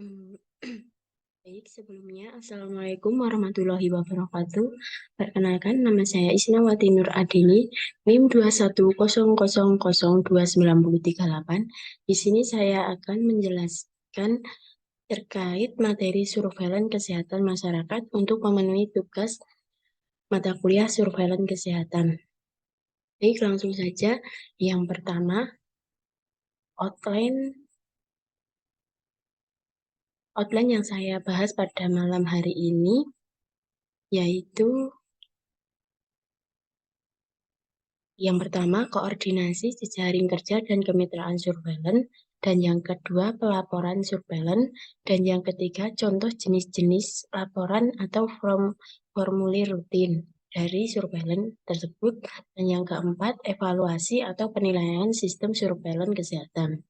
Hmm, Baik, sebelumnya Assalamualaikum warahmatullahi wabarakatuh. Perkenalkan, nama saya Isnawati Nur Adini, NIM 210002938. Di sini saya akan menjelaskan terkait materi surveilan kesehatan masyarakat untuk memenuhi tugas mata kuliah surveilan kesehatan. Baik, langsung saja. Yang pertama, outline outline yang saya bahas pada malam hari ini yaitu yang pertama, koordinasi jejaring kerja dan kemitraan surveilan. Dan yang kedua, pelaporan surveilan. Dan yang ketiga, contoh jenis-jenis laporan atau formulir rutin dari surveilan tersebut. Dan yang keempat, evaluasi atau penilaian sistem surveilan kesehatan.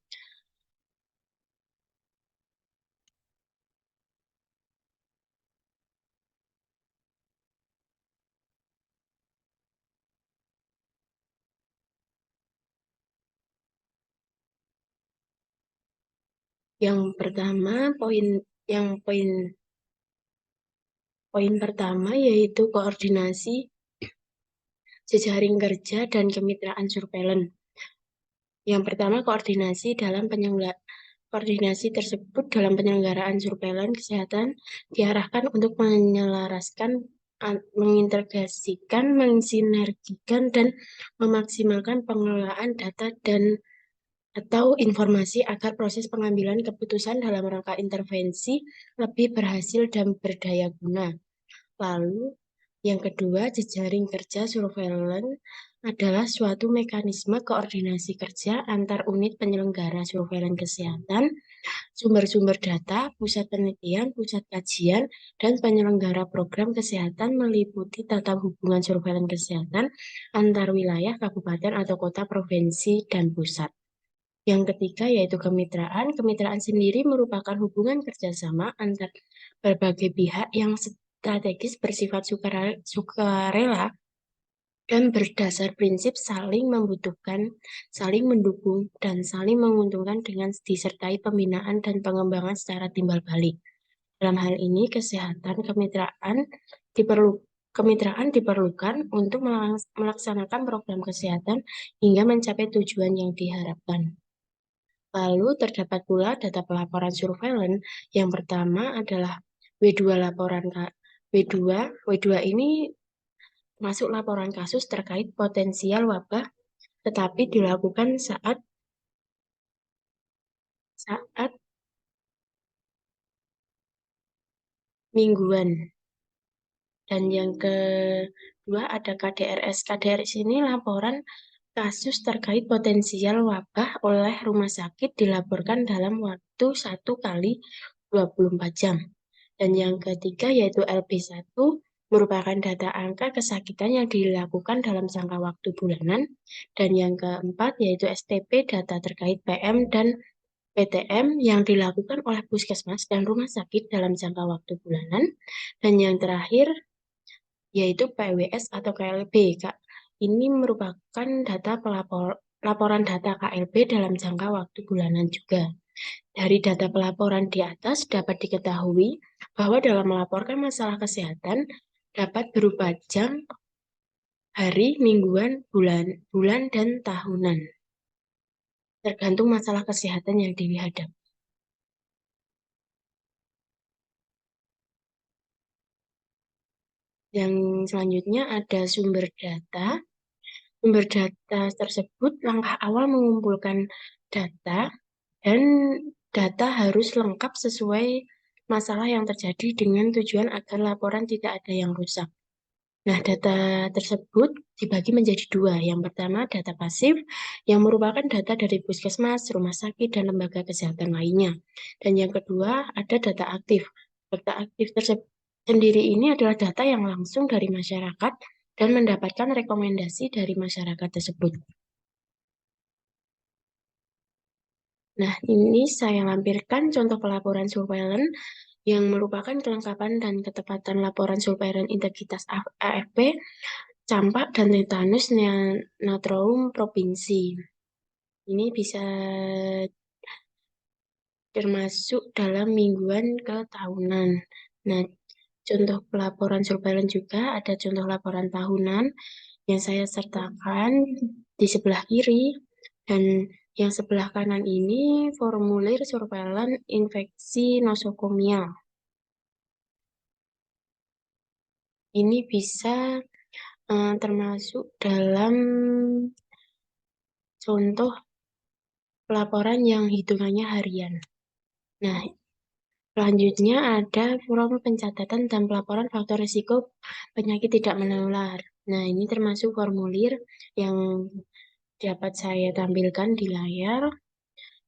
Yang pertama, yang poin poin pertama yaitu koordinasi jejaring kerja dan kemitraan surveilan. Yang pertama, koordinasi tersebut dalam penyelenggaraan surveilan kesehatan diarahkan untuk menyelaraskan, mengintegrasikan, mensinergikan, dan memaksimalkan pengelolaan data dan atau informasi agar proses pengambilan keputusan dalam rangka intervensi lebih berhasil dan berdaya guna. Lalu, yang kedua, jejaring kerja surveilan adalah suatu mekanisme koordinasi kerja antar unit penyelenggara surveilan kesehatan, sumber-sumber data, pusat penelitian, pusat kajian, dan penyelenggara program kesehatan meliputi tata hubungan surveilan kesehatan antar wilayah, kabupaten, atau kota, provinsi, dan pusat. Yang ketiga yaitu kemitraan. Kemitraan sendiri merupakan hubungan kerjasama antar berbagai pihak yang strategis, bersifat sukarela, dan berdasar prinsip saling membutuhkan, saling mendukung, dan saling menguntungkan dengan disertai pembinaan dan pengembangan secara timbal balik. Dalam hal ini, kemitraan diperlukan untuk melaksanakan program kesehatan hingga mencapai tujuan yang diharapkan. Lalu terdapat pula data pelaporan surveilan. Yang pertama adalah W2 laporan W2. W2 ini masuk laporan kasus terkait potensial wabah, tetapi dilakukan saat saat mingguan. Dan yang kedua ada KDRS. KDRS ini laporan kasus terkait potensial wabah oleh rumah sakit dilaporkan dalam waktu 1 kali 24 jam. Dan yang ketiga yaitu LB1 merupakan data angka kesakitan yang dilakukan dalam jangka waktu bulanan. Dan yang keempat yaitu STP, data terkait PM dan PTM yang dilakukan oleh puskesmas dan rumah sakit dalam jangka waktu bulanan. Dan yang terakhir yaitu PWS atau KLB. Ini merupakan laporan data KLB dalam jangka waktu bulanan juga. Dari data pelaporan di atas dapat diketahui bahwa dalam melaporkan masalah kesehatan dapat berupa jam, hari, mingguan, bulan, dan tahunan. Tergantung masalah kesehatan yang dihadapi. Yang selanjutnya ada sumber data. Sumber data tersebut langkah awal mengumpulkan data dan data harus lengkap sesuai masalah yang terjadi dengan tujuan agar laporan tidak ada yang rusak. Nah, data tersebut dibagi menjadi dua. Yang pertama, data pasif yang merupakan data dari puskesmas, rumah sakit, dan lembaga kesehatan lainnya. Dan yang kedua, ada data aktif. Data aktif tersebut sendiri ini adalah data yang langsung dari masyarakat dan mendapatkan rekomendasi dari masyarakat tersebut. Nah, ini saya lampirkan contoh pelaporan surveilan yang merupakan kelengkapan dan ketepatan laporan surveilan integritas AFP, campak, dan tetanus neonatorium provinsi. Ini bisa termasuk dalam mingguan ke tahunan. Nah, contoh pelaporan surveillance juga ada contoh laporan tahunan yang saya sertakan di sebelah kiri, dan yang sebelah kanan ini formulir surveillance infeksi nosokomia. Ini bisa termasuk dalam contoh pelaporan yang hitungannya harian. Nah, selanjutnya ada form pencatatan dan pelaporan faktor risiko penyakit tidak menular. Nah, ini termasuk formulir yang dapat saya tampilkan di layar.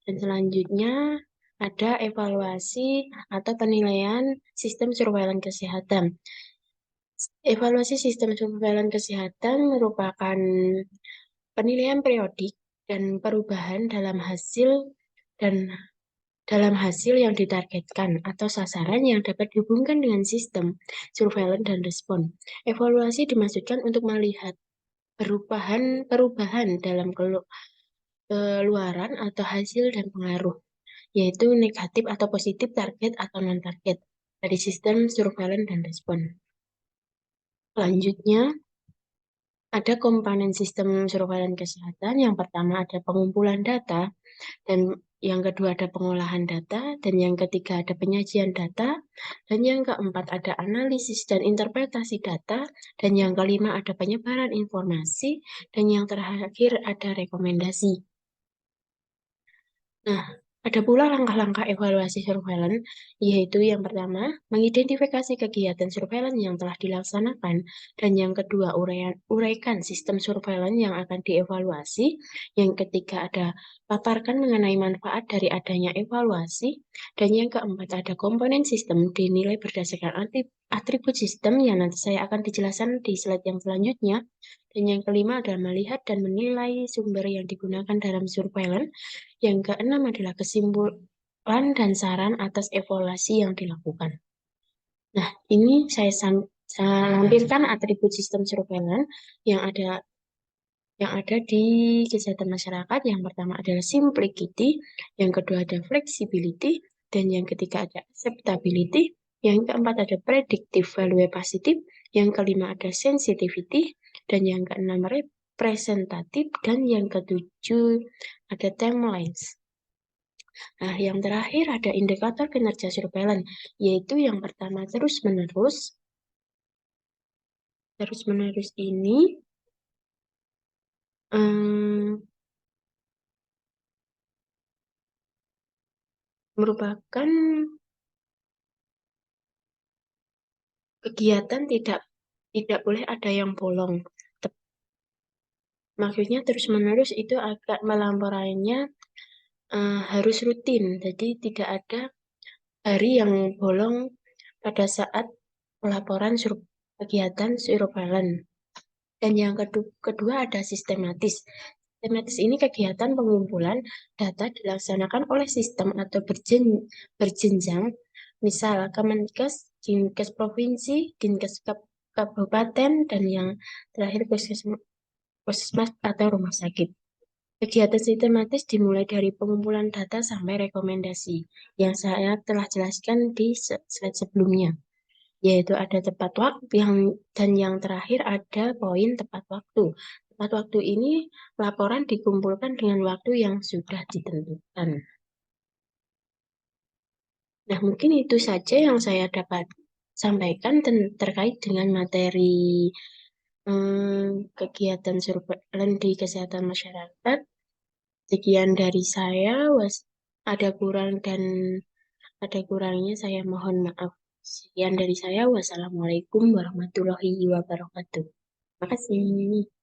Dan selanjutnya ada evaluasi atau penilaian sistem surveillance kesehatan. Evaluasi sistem surveillance kesehatan merupakan penilaian periodik dan perubahan dan dalam hasil yang ditargetkan atau sasaran yang dapat dihubungkan dengan sistem surveillance dan respon. Evaluasi dimaksudkan untuk melihat perubahan dalam keluaran atau hasil dan pengaruh, yaitu negatif atau positif, target atau non-target dari sistem surveillance dan respon. Selanjutnya, ada komponen sistem surveillance kesehatan. Yang pertama ada pengumpulan data, dan yang kedua ada pengolahan data, dan yang ketiga ada penyajian data, dan yang keempat ada analisis dan interpretasi data, dan yang kelima ada penyebaran informasi, dan yang terakhir ada rekomendasi. Nah, ada pula langkah-langkah evaluasi surveillance, yaitu yang pertama, mengidentifikasi kegiatan surveillance yang telah dilaksanakan, dan yang kedua, uraikan sistem surveillance yang akan dievaluasi, yang ketiga ada paparkan mengenai manfaat dari adanya evaluasi, dan yang keempat ada komponen sistem dinilai berdasarkan atribut sistem yang nanti saya akan dijelaskan di slide yang selanjutnya. Dan yang kelima adalah melihat dan menilai sumber yang digunakan dalam surveillance. Yang keenam adalah kesimpulan dan saran atas evaluasi yang dilakukan. Nah, ini saya lampirkan atribut sistem surveillance yang ada di kesehatan masyarakat. Yang pertama adalah simplicity, yang kedua ada flexibility, dan yang ketiga ada acceptability, yang keempat ada predictive value positif, yang kelima ada sensitivity, dan yang keenam representatif, dan yang ketujuh ada timelines. Nah, yang terakhir ada indikator kinerja surveillance, yaitu yang pertama terus-menerus. Terus-menerus ini merupakan kegiatan tidak boleh ada yang bolong. Maksudnya terus-menerus itu agak melampauinya harus rutin. Jadi tidak ada hari yang bolong pada saat pelaporan kegiatan surveillance. Dan yang kedua ada sistematis. Sistematis ini kegiatan pengumpulan data dilaksanakan oleh sistem atau berjenjang, misal Kemenkes, Dinkes Provinsi, Dinkes Kabupaten, dan yang terakhir puskesmas atau rumah sakit. Kegiatan sistematis dimulai dari pengumpulan data sampai rekomendasi, yang saya telah jelaskan di slide sebelumnya, yaitu ada tepat waktu dan yang terakhir ada poin tepat waktu. Tepat waktu ini laporan dikumpulkan dengan waktu yang sudah ditentukan. Nah, mungkin itu saja yang saya dapat sampaikan terkait dengan materi kegiatan surveillance di kesehatan masyarakat. Sekian dari saya, ada kurang dan ada kurangnya saya mohon maaf. Sekian dari saya, wassalamualaikum warahmatullahi wabarakatuh. Terima kasih.